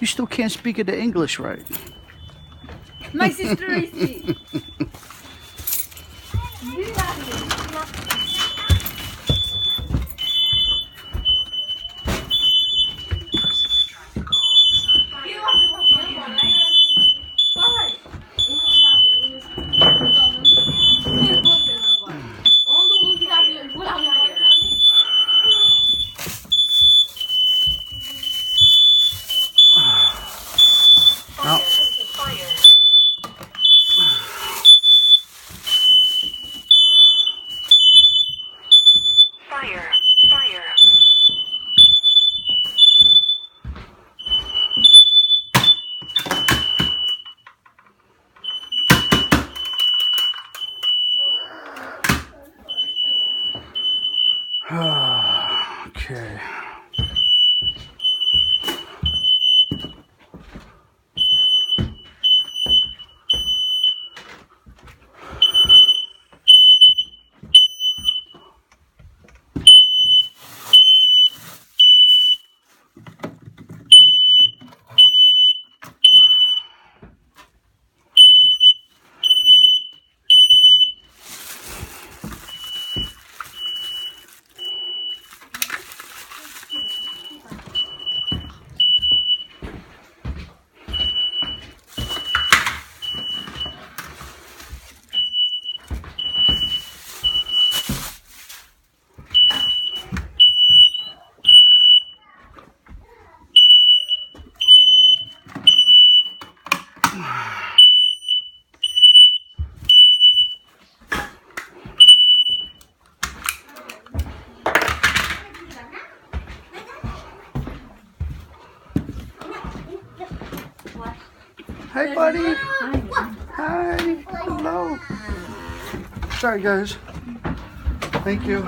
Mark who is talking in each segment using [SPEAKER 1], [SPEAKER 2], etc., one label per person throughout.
[SPEAKER 1] you still can't speak the English right.
[SPEAKER 2] My sister is
[SPEAKER 1] No. Okay. Hey, buddy. Hi. Hello. Sorry, guys. Thank you.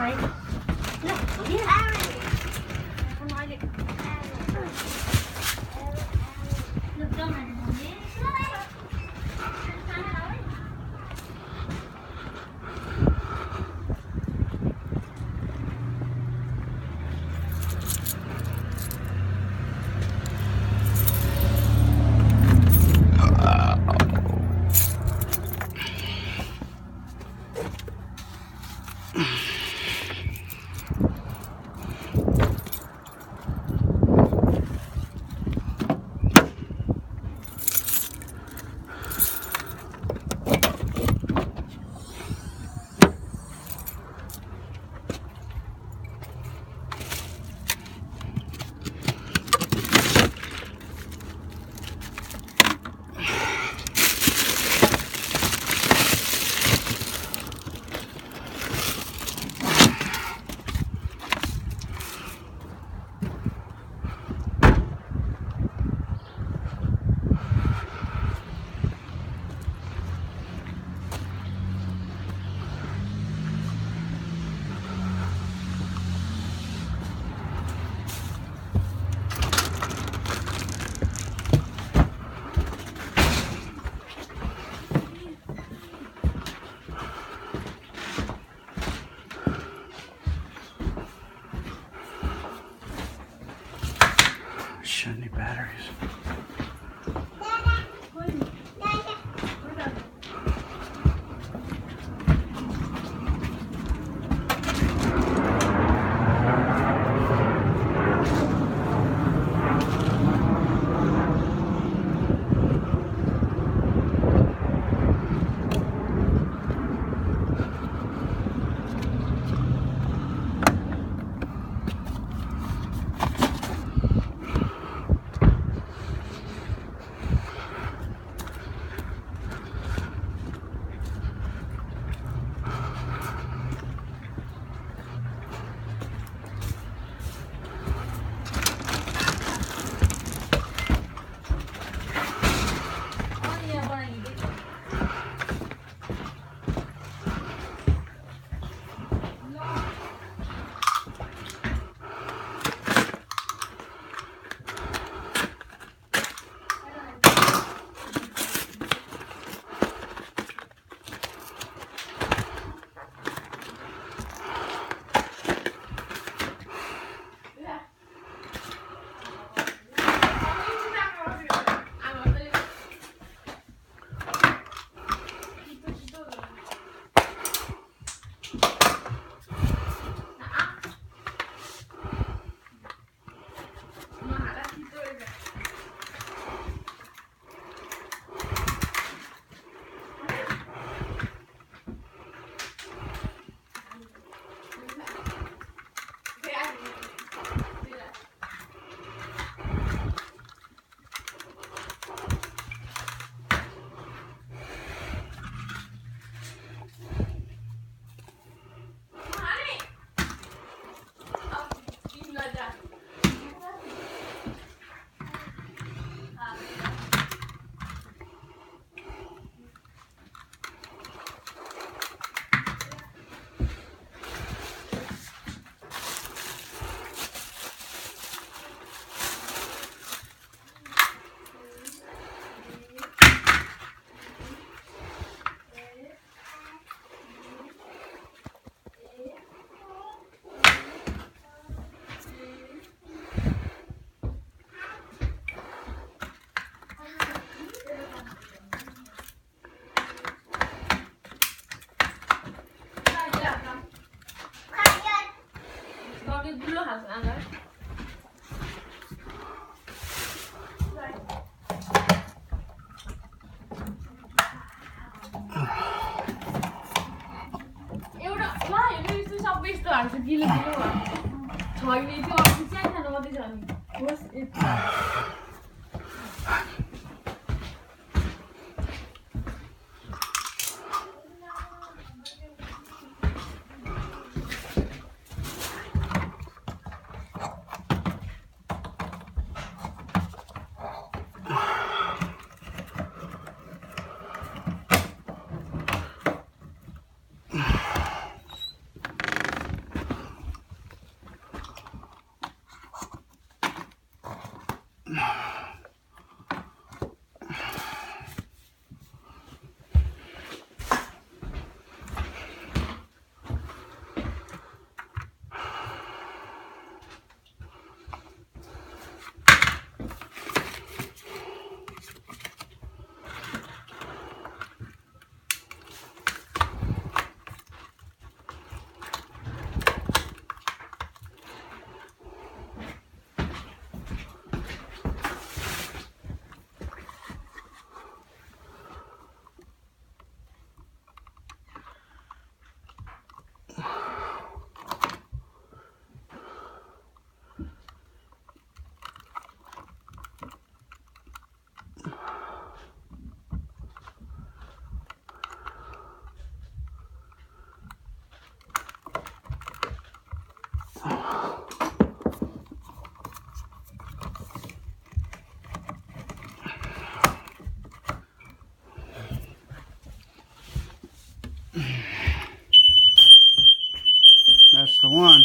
[SPEAKER 1] That's the one.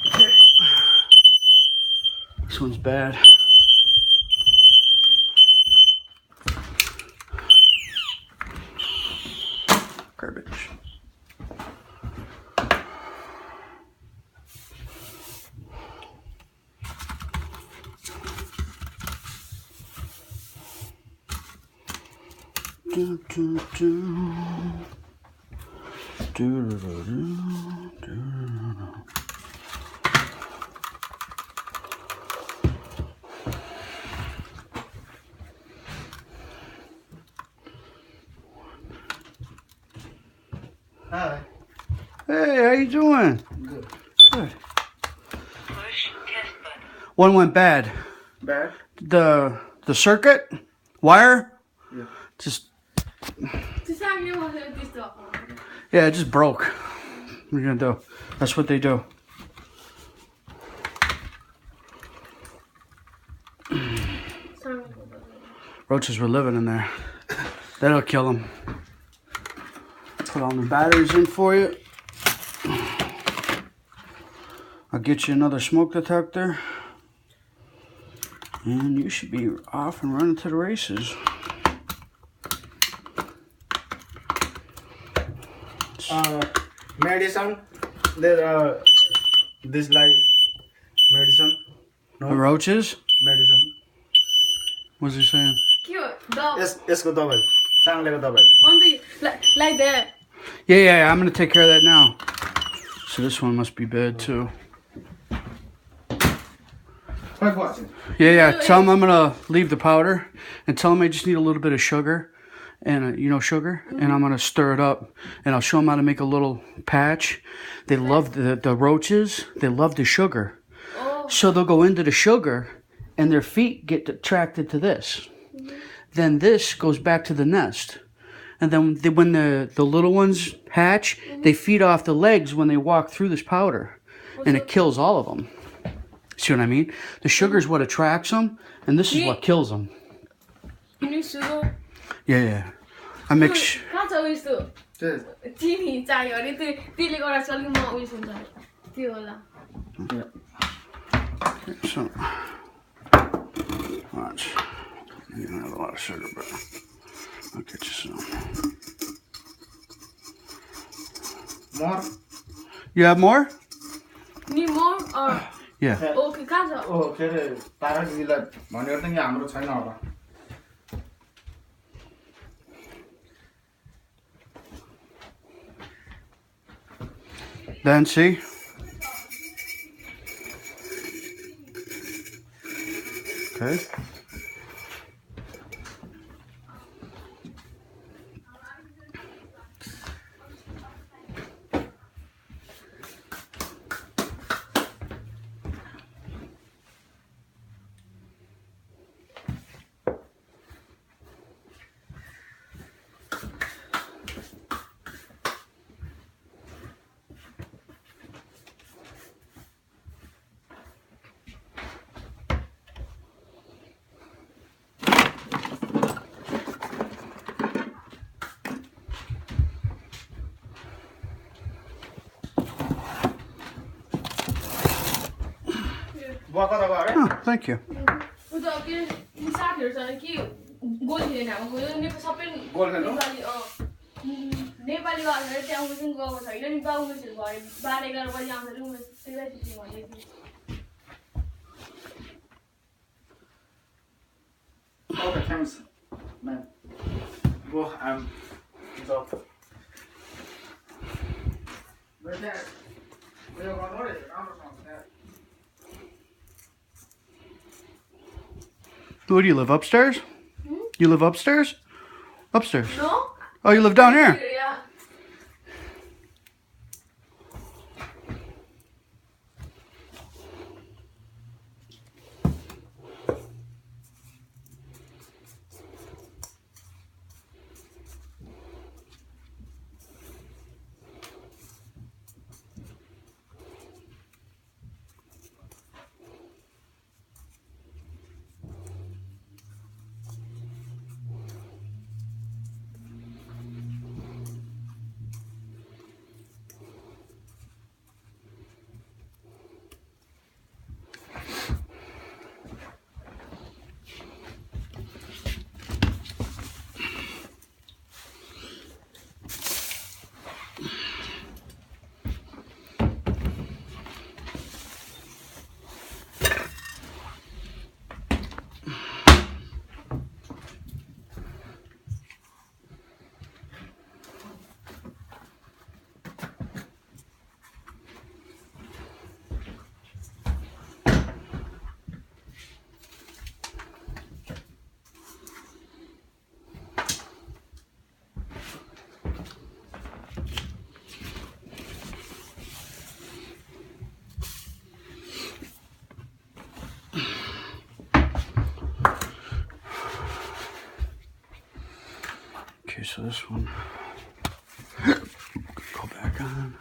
[SPEAKER 1] Okay. This one's bad. Garbage. Do, do, do. Do, do, do, do, do.
[SPEAKER 3] Hi.
[SPEAKER 1] Hey, how you doing?
[SPEAKER 3] Good.
[SPEAKER 1] Good. One went bad.
[SPEAKER 3] Bad?
[SPEAKER 1] The circuit wire
[SPEAKER 3] Yeah.
[SPEAKER 1] just yeah, it just broke. What are you gonna do? That's what they do. Roaches were living in there. That'll kill them. Put all the batteries in for you. I'll get you another smoke detector. And you should be off and running to the races.
[SPEAKER 3] Medicine. There this like medicine.
[SPEAKER 1] The roaches?
[SPEAKER 3] Medicine.
[SPEAKER 1] What's he saying?
[SPEAKER 3] यसको दबाई चाङ्लेको दबाई
[SPEAKER 2] Like that.
[SPEAKER 1] Yeah, I'm gonna take care of that now. So this one must be bad too.
[SPEAKER 3] Quite watching.
[SPEAKER 1] Yeah. Tell him I'm gonna leave the powder, and tell him I just need a little bit of sugar, and sugar, and I'm gonna stir it up, and I'll show him how to make a little patch. They love the roaches. They love the sugar, so they'll go into the sugar, and their feet get attracted to this. Then this goes back to the nest, and then when the little ones hatch, they feed off the legs when they walk through this powder, and it kills all of them. See what I mean? The sugar is what attracts them, and this is what kills them.
[SPEAKER 2] You need sugar?
[SPEAKER 1] Yeah. I mix.
[SPEAKER 2] कहाँ छ उयस चिनी चाहियो अरे त्यसले गर्दा चाहिँ अलिक म उयस हुन्छ त्यो होला
[SPEAKER 1] So, watch. You don't have a lot of sugar, but I'll get you some.
[SPEAKER 3] More?
[SPEAKER 1] You have more?
[SPEAKER 2] Need more or
[SPEAKER 1] Yeah.
[SPEAKER 2] okay कहाँ छ
[SPEAKER 3] ओ के अरे तारा दिदीलाई भनेर त यहाँ हाम्रो छैन होला
[SPEAKER 1] Then see? Okay.
[SPEAKER 3] बुवा कता गयो अरे?
[SPEAKER 1] Oh, thank you.
[SPEAKER 2] उता के साथीहरुसँग के गोल खेल्ने ठाउँमा गयो नेपाली सबै
[SPEAKER 3] गोल खेल्नु?
[SPEAKER 2] नेपाली नेपाली गाउँहरु त्यहाँ उसँग गएको छैन नि बाउमेसहरु भयो 12-11 बजे आउँछ नि उमेस त्यसलाई चाहिँ भन्दै थिए
[SPEAKER 3] Okay, thanks, man. Go, I'm off. But that, we are going to
[SPEAKER 1] Where do you live? Upstairs? You live upstairs? Upstairs.
[SPEAKER 2] No?
[SPEAKER 1] Oh, you live down here?
[SPEAKER 2] Yeah.
[SPEAKER 1] Okay, so this one go back on.